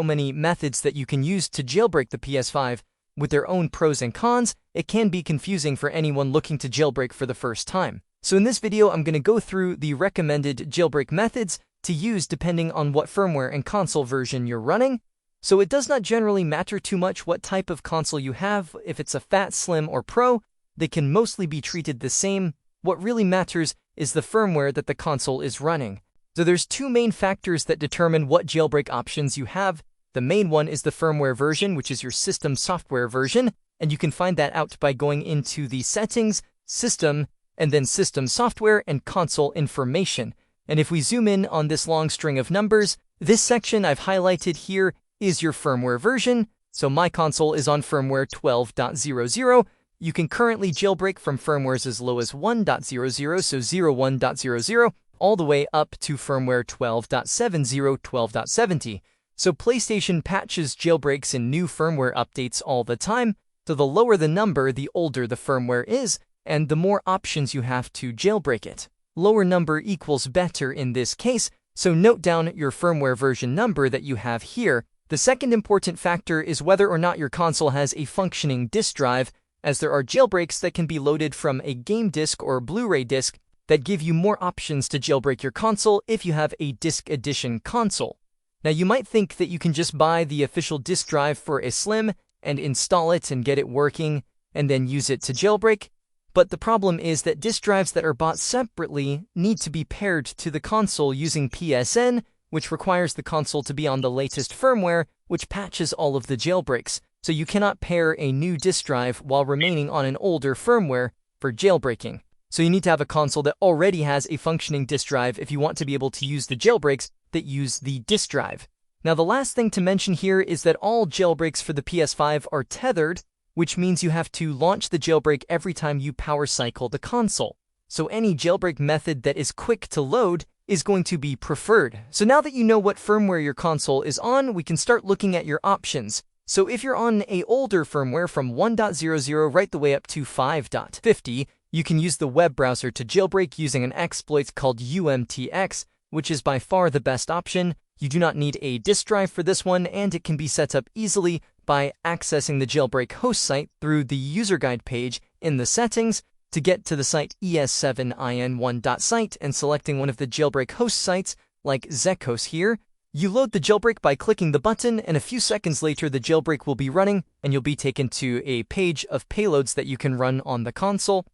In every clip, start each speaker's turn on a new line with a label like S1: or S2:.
S1: many methods that you can use to jailbreak the PS5 with their own pros and cons, it can be confusing for anyone looking to jailbreak for the first time. So in this video, I'm going to go through the recommended jailbreak methods to use depending on what firmware and console version you're running. So it does not generally matter too much what type of console you have. If it's a Fat, Slim, or Pro, they can mostly be treated the same. What really matters is the firmware that the console is running. So there's two main factors that determine what jailbreak options you have. The main one is the firmware version, which is your system software version, and you can find that out by going into the settings, system, and then system software and console information. And if we zoom in on this long string of numbers, this section I've highlighted here is your firmware version. So my console is on firmware 12.00. You can currently jailbreak from firmwares as low as 1.00, so 01.00, all the way up to firmware 12.70, 12.70. So PlayStation patches jailbreaks and new firmware updates all the time, so the lower the number, the older the firmware is, and the more options you have to jailbreak it. Lower number equals better in this case, so note down your firmware version number that you have here. The second important factor is whether or not your console has a functioning disk drive, as there are jailbreaks that can be loaded from a game disc or Blu-ray disc that give you more options to jailbreak your console if you have a disc edition console. Now you might think that you can just buy the official disk drive for a Slim and install it and get it working and then use it to jailbreak, but the problem is that disk drives that are bought separately need to be paired to the console using PSN, which requires the console to be on the latest firmware, which patches all of the jailbreaks. So you cannot pair a new disk drive while remaining on an older firmware for jailbreaking. So you need to have a console that already has a functioning disk drive if you want to be able to use the jailbreaks that use the disk drive. Now the last thing to mention here is that all jailbreaks for the PS5 are tethered, which means you have to launch the jailbreak every time you power cycle the console. So any jailbreak method that is quick to load is going to be preferred. So now that you know what firmware your console is on, we can start looking at your options. So if you're on an older firmware from 1.00 right the way up to 5.50, you can use the web browser to jailbreak using an exploit called UMTX, which is by far the best option. You do not need a disk drive for this one, and it can be set up easily by accessing the jailbreak host site through the user guide page in the settings to get to the site es7in1.site and selecting one of the jailbreak host sites like Zekos here. You load the jailbreak by clicking the button, and a few seconds later the jailbreak will be running and you'll be taken to a page of payloads that you can run on the console.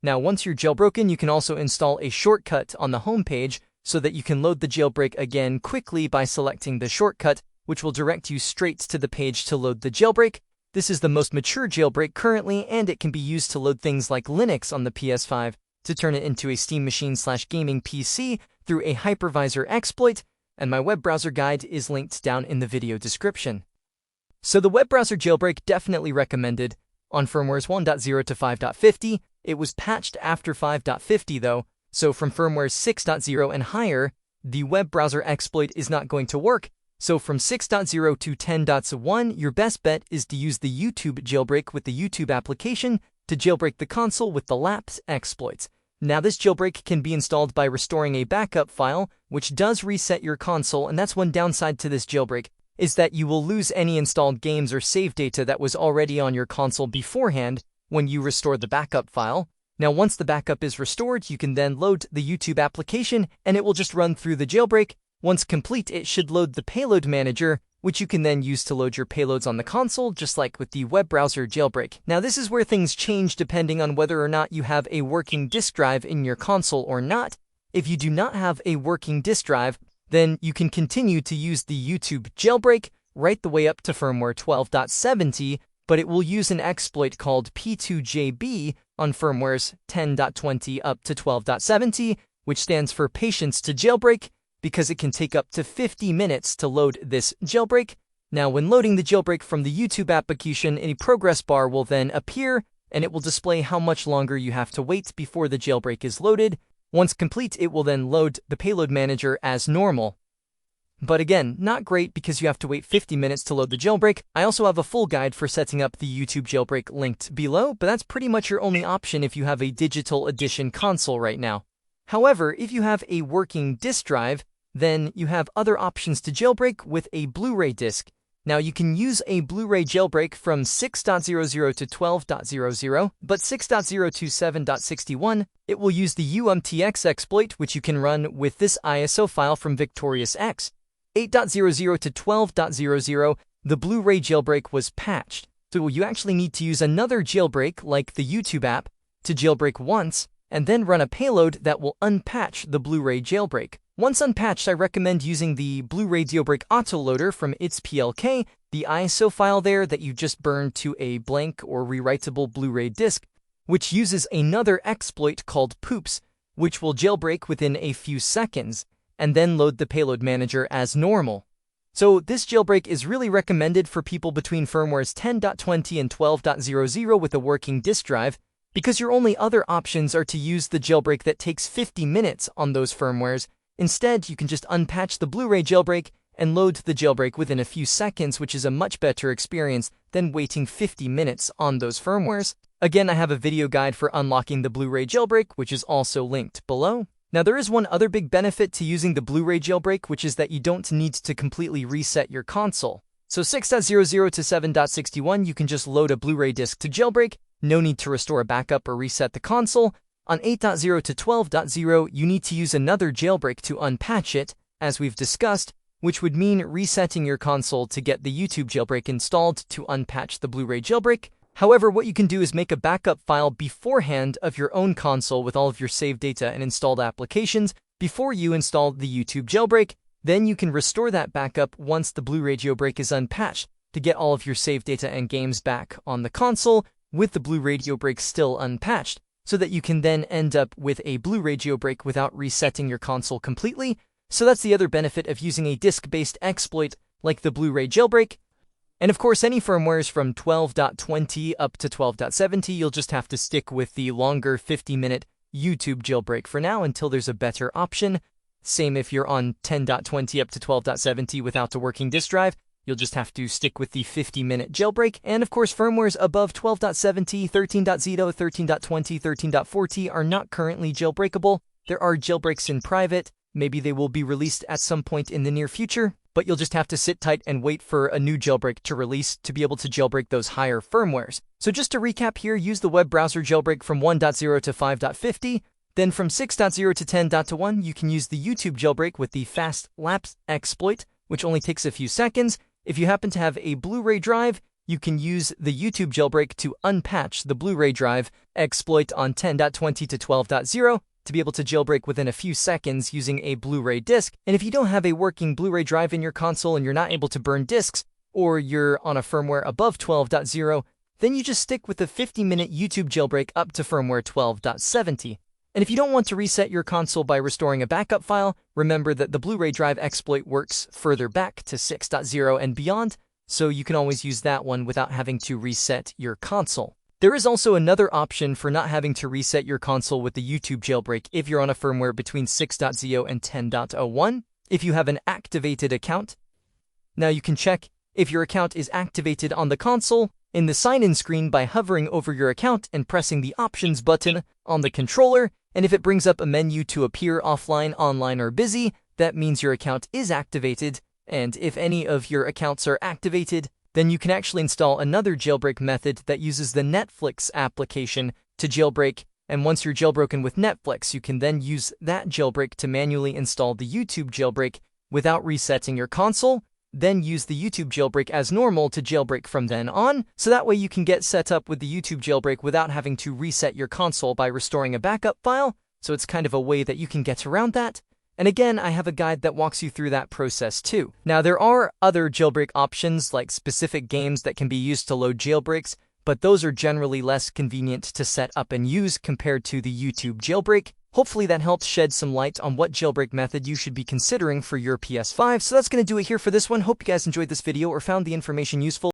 S1: Now once you're jailbroken, you can also install a shortcut on the home page so that you can load the jailbreak again quickly by selecting the shortcut, which will direct you straight to the page to load the jailbreak. This is the most mature jailbreak currently, and it can be used to load things like Linux on the PS5 to turn it into a Steam machine/gaming PC through a hypervisor exploit, and my web browser guide is linked down in the video description. So the web browser jailbreak definitely recommended on firmwares 1.0 to 5.50. It was patched after 5.50 though, so from firmware 6.0 and higher, the web browser exploit is not going to work. So from 6.0 to 10.1, your best bet is to use the YouTube jailbreak with the YouTube application to jailbreak the console with the lapse exploits. Now this jailbreak can be installed by restoring a backup file, which does reset your console, and that's one downside to this jailbreak, is that you will lose any installed games or save data that was already on your console beforehand when you restore the backup file. Now once the backup is restored, you can then load the YouTube application and it will just run through the jailbreak. Once complete, it should load the payload manager, which you can then use to load your payloads on the console, just like with the web browser jailbreak. Now this is where things change depending on whether or not you have a working disk drive in your console or not. If you do not have a working disk drive, then you can continue to use the YouTube jailbreak right the way up to firmware 12.70, but it will use an exploit called P2JB on firmwares 10.20 up to 12.70, which stands for Patience to Jailbreak, because it can take up to 50 minutes to load this jailbreak. Now when loading the jailbreak from the YouTube application, a progress bar will then appear, and it will display how much longer you have to wait before the jailbreak is loaded. Once complete, it will then load the payload manager as normal. But again, not great because you have to wait 50 minutes to load the jailbreak. I also have a full guide for setting up the YouTube jailbreak linked below, but that's pretty much your only option if you have a digital edition console right now. However, if you have a working disk drive, then you have other options to jailbreak with a Blu-ray disc. Now, you can use a Blu-ray jailbreak from 6.00 to 12.00, but 6.0 to 7.61, it will use the UMTX exploit, which you can run with this ISO file from Victorious X. 8.00 to 12.00, the Blu-ray jailbreak was patched, so you actually need to use another jailbreak, like the YouTube app, to jailbreak once, and then run a payload that will unpatch the Blu-ray jailbreak. Once unpatched, I recommend using the Blu-ray jailbreak autoloader from its PLK, the ISO file there that you just burned to a blank or rewritable Blu-ray disc, which uses another exploit called poops, which will jailbreak within a few seconds, and then load the payload manager as normal. So this jailbreak is really recommended for people between firmwares 10.20 and 12.00 with a working disk drive, because your only other options are to use the jailbreak that takes 50 minutes on those firmwares. Instead, you can just unpatch the Blu-ray jailbreak and load the jailbreak within a few seconds, which is a much better experience than waiting 50 minutes on those firmwares. Again, I have a video guide for unlocking the Blu-ray jailbreak, which is also linked below. Now, there is one other big benefit to using the Blu-ray jailbreak, which is that you don't need to completely reset your console. So 6.00 to 7.61, you can just load a Blu-ray disc to jailbreak, no need to restore a backup or reset the console. On 8.0 to 12.0, you need to use another jailbreak to unpatch it, as we've discussed, which would mean resetting your console to get the YouTube jailbreak installed to unpatch the Blu-ray jailbreak. However, what you can do is make a backup file beforehand of your own console with all of your saved data and installed applications before you install the YouTube jailbreak. Then you can restore that backup once the Blu-ray jailbreak is unpatched to get all of your saved data and games back on the console with the Blu-ray jailbreak still unpatched, so that you can then end up with a Blu-ray jailbreak without resetting your console completely. So that's the other benefit of using a disk-based exploit like the Blu-ray jailbreak. And of course, any firmwares from 12.20 up to 12.70, you'll just have to stick with the longer 50-minute YouTube jailbreak for now until there's a better option. Same if you're on 10.20 up to 12.70 without a working disk drive. You'll just have to stick with the 50-minute jailbreak. And of course, firmwares above 12.70, 13.0, 13.20, 13.40 are not currently jailbreakable. There are jailbreaks in private. Maybe they will be released at some point in the near future, but you'll just have to sit tight and wait for a new jailbreak to release to be able to jailbreak those higher firmwares. So just to recap here, use the web browser jailbreak from 1.0 to 5.50. Then from 6.0 to 10.1, you can use the YouTube jailbreak with the fast lapse exploit, which only takes a few seconds. If you happen to have a Blu-ray drive, you can use the YouTube jailbreak to unpatch the Blu-ray drive exploit on 10.20 to 12.0 to be able to jailbreak within a few seconds using a Blu-ray disc. And if you don't have a working Blu-ray drive in your console and you're not able to burn discs, or you're on a firmware above 12.0, then you just stick with the 50-minute YouTube jailbreak up to firmware 12.70. And if you don't want to reset your console by restoring a backup file, remember that the Blu-ray drive exploit works further back to 6.0 and beyond, so you can always use that one without having to reset your console. There is also another option for not having to reset your console with the YouTube jailbreak if you're on a firmware between 6.0 and 10.01. If you have an activated account, now you can check if your account is activated on the console in the sign-in screen by hovering over your account and pressing the Options button on the controller. And if it brings up a menu to appear offline, online, or busy, that means your account is activated. And if any of your accounts are activated, then you can actually install another jailbreak method that uses the Netflix application to jailbreak. And once you're jailbroken with Netflix, you can then use that jailbreak to manually install the YouTube jailbreak without resetting your console. Then use the YouTube jailbreak as normal to jailbreak from then on, so that way you can get set up with the YouTube jailbreak without having to reset your console by restoring a backup file. So it's kind of a way that you can get around that. And again, I have a guide that walks you through that process too. Now, there are other jailbreak options like specific games that can be used to load jailbreaks, but those are generally less convenient to set up and use compared to the YouTube jailbreak. Hopefully that helped shed some light on what jailbreak method you should be considering for your PS5. So that's going to do it here for this one. Hope you guys enjoyed this video or found the information useful.